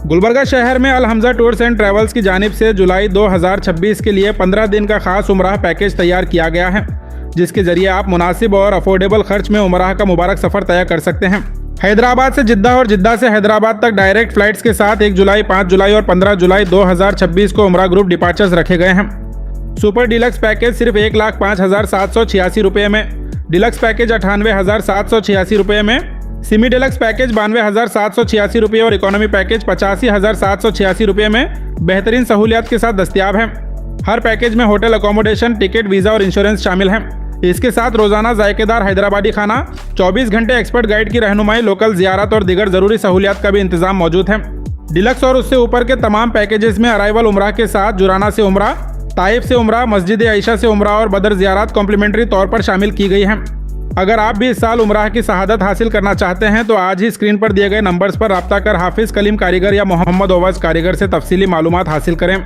गुलबर्गा शहर में अल Hamza tours and travels की जानिब से जुलाई 2026 के लिए 15 दिन का खास उमराह पैकेज तैयार किया गया है, जिसके जरिए आप मुनासिब और अफोर्डेबल खर्च में उमराह का मुबारक सफ़र तय कर सकते हैं। हैदराबाद से जिद्दा और जिद्दा से हैदराबाद तक डायरेक्ट फ्लाइट्स के साथ 1 जुलाई, 5 जुलाई और 15 जुलाई 2026 को उमराह ग्रुप डिपार्चर्स रखे गए हैं। सुपर डिलक्स पैकेज सिर्फ 1,05,786 रुपये में, डिलक्स पैकेज 98,786 रुपये में, सेमी डिलक्स पैकेज 92,786 रुपये और इकोनॉमी पैकेज 85,786 रुपये में बेहतरीन सहूलियात के साथ दस्तियाब हैं। हर पैकेज में होटल अकोमोडेशन, टिकट, वीज़ा और इंश्योरेंस शामिल हैं। इसके साथ रोज़ाना जायकेदार हैदराबादी खाना, 24 घंटे एक्सपर्ट गाइड की रहनुमाई, लोकल ज़ियारत और दीगर ज़रूरी सहूलियात का भी इंतजाम मौजूद है। डिलक्स और उससे ऊपर के तमाम पैकेजेस में अराइवल उमराह के साथ जुराना से उमराह, ताइफ से उमराह, मस्जिद आयशा से उमराह और बदर ज़ियारत कॉम्प्लीमेंट्री तौर पर शामिल की गई हैं। अगर आप भी इस साल उमराह की शहादत हासिल करना चाहते हैं तो आज ही स्क्रीन पर दिए गए नंबर्स पर रब्ता कर हाफिज़ कलीम कारीगर या मोहम्मद ओवैस कारीगर से तफसीली मालूमात हासिल करें।